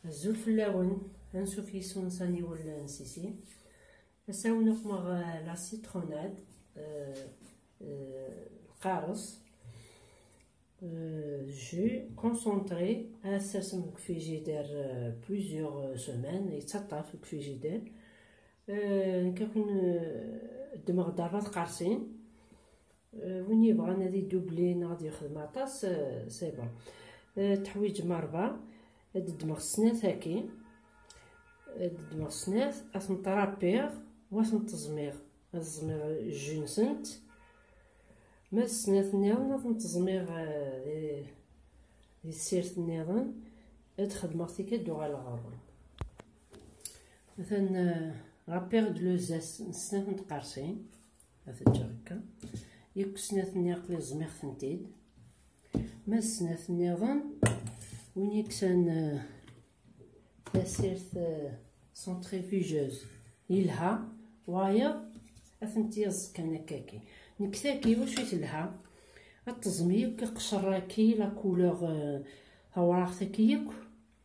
الزلفلاون هنشوف يسون صاني ولا نسيسي نساونق مع لا سيتروناد القارص جو كونسونطري اساسا كفيجي دار بليزيوغ سومان يتسطف كفيجي دار كنكون الدماغ ضربات قارصين وين يبغى نادي دوبلين غادي يخدم عطاس سي بون تحويج مربع هاد الدماغ سنات هاكي هاد الدماغ سنات اسم طرابيغ واسم تزميغ الزميغ جونسنت ما سنات نيضن اسم تزميغ دي سيرت نيضن ادخل مغتيكا دوغا الغرون مثلا رابيغ دلوزاس سنات نتقارسين هذا الجركة ياك سنات نيق لي زميغ ثنتيد ما سنات نيضن وين يكسان تسيرت سونتريفيجوز يلها وايا اثنتيز كان كاكي نكتاكي واش يتلها التزمير كقشراكي لا كولور هاوراغ تاكيك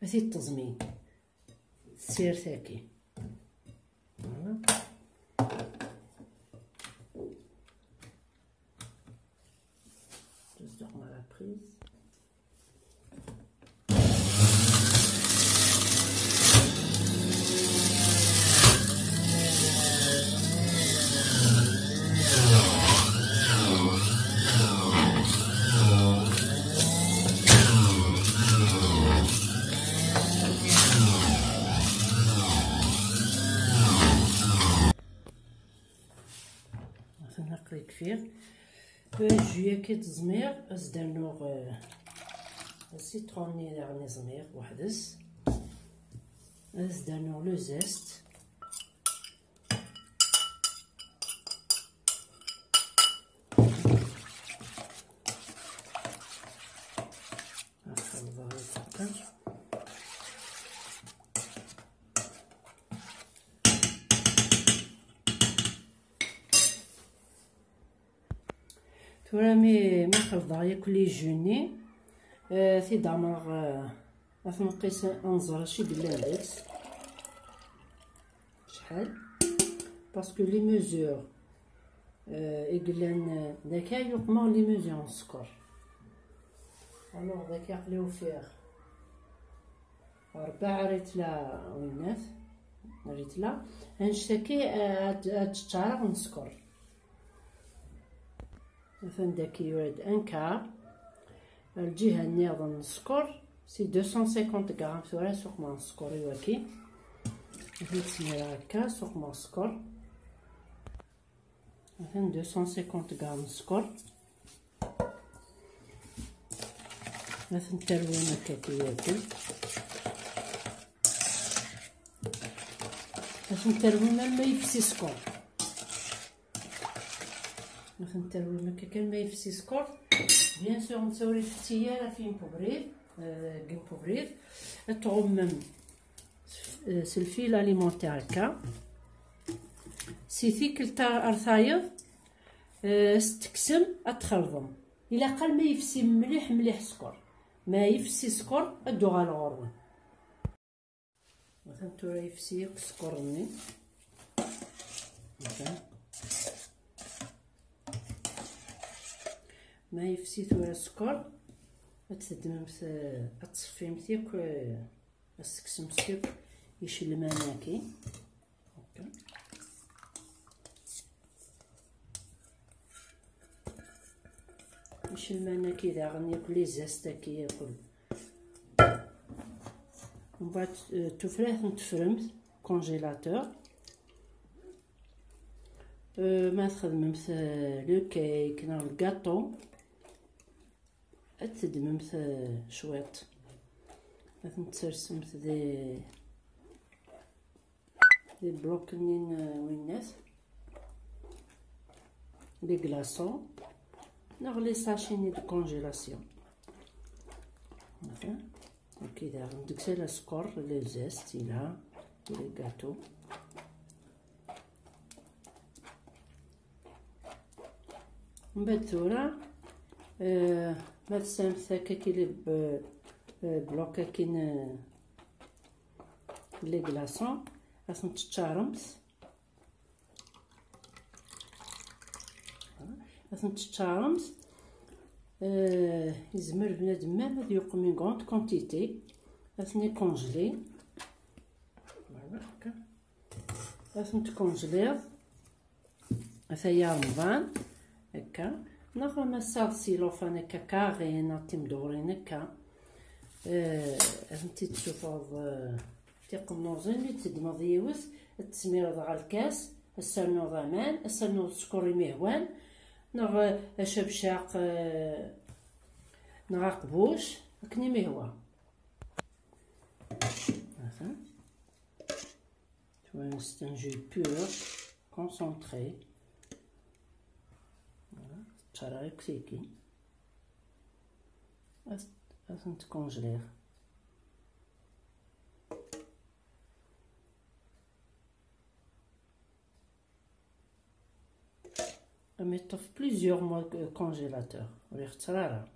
هذه التزمير سير تاكي تصدق مع لا بريز نقري كفير جويه كي تزمير ازدانوغ السيتروني يعني زمير وحدس ازدانوغ لو زيست تورامي ما خلطها ياكل لي جوني في دماغ راح نقيس انزر شي بلاندكس شحال باسكو لي ميزور يقلن داكا يقمر لي ميزور السكر الوغ داك يقليو فيه 4 ريتلا وينات ريتلا هنشتكي تشارع نسكر مثلا داك يورد ان كار الجهه النيضن السكر سي 250 غرام ثورة سوق مع السكر يواكي مثلا تسميرا هكا سوق مع السكر مثلا 250 غرام السكر مثلا تروينه كاكي ياكل مثلا تروينه ما يفسي سكر مثلا تروينه كاكا ما يفسي سكر بيان سور نسوري الفتية فين بوبريد كين بوبريد تغمم سلفيل اليمونتير هكا سي ثيكل تاع ارثايض استكسم اتخلظم الا قال ما يفسي مليح مليح سكر ما يفسي سكر ادو على الغرون مثلا تورا يفسي السكرني مثلا ما يفسي ثورا السكر تدمم تصفي مثيك السكسم مثيك يشل مناكي هكا يشل مناكي داغن ياكل لي زاست كي ياكل ومن بعد تفراه نتفرمت كونجيلاتور ما تخدمت لو كيك نا الكاطو تدممت شويط ترسمت دي بلوك وينات لي كلاصون نغلي ساشيني دو كونجيلاسيون مثلا هكي داغ ندكسي لا سكر لي زيست يلها لي كاطو من بعد ثورة ما تسامت هكا كي بلوك كاين لي كلاصون خاصهم تتشارمس، خاصهم تتشارمس. يزمر بنادم هاد يقوم من غونط كونتيتي، خاصني كونجلي فوالا هكا، خاصهم تكونجليض. هذايا رمضان هكا ناخذ مساط سيلوفان هكا كاغين تيمدورين هكا. انتي تشوفوا تيقمنوزين اللي تدمض يوس التسمير على الكاس، السرنوض امان، السرنوض سكوري مهوان، نغ شبشاق نغ قبوش هكني مهوا. هذا c'est un jus pur concentré. Voilà, تشراري كسيكي لازم تكونجليه. mettre plusieurs mois congélateur وريح ترارة.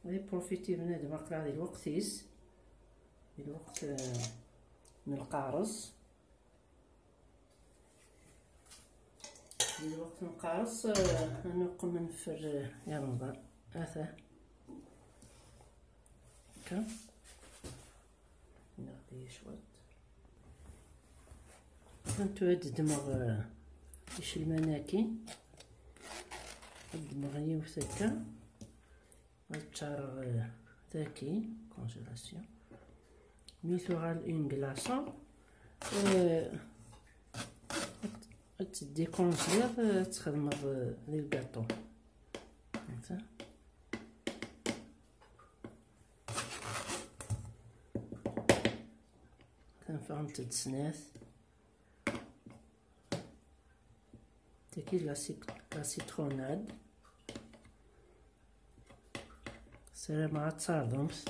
غادي بروفيتي بنادم قرا ديال الوقتيس، ديال الوقت من القارص، ديال الوقت من القارص. انا نقوم نفر يا رمضان هذا هكا ناخذ شويه. كنتو هاد الدماغ ايش المناكين الدماغ يوث هكا غتشارغ ذاكي كونجيلاسيون. ميتو غال اون كلاصون تدي كونجيل تخدم لي الكاطو هكا. كنفهم تدسناث تاكي لا سيتروناد سلام مع تصاردمس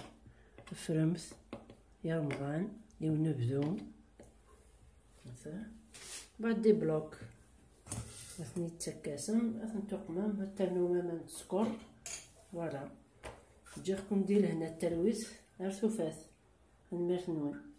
فرمس يا رمضان يو نبذو مثلا بعد دي بلوك اثني تكاسم اثني تقمم التنومه من السكر. فوالا تجيكم دير هنا التلويث غير ثوفات نمرت نون.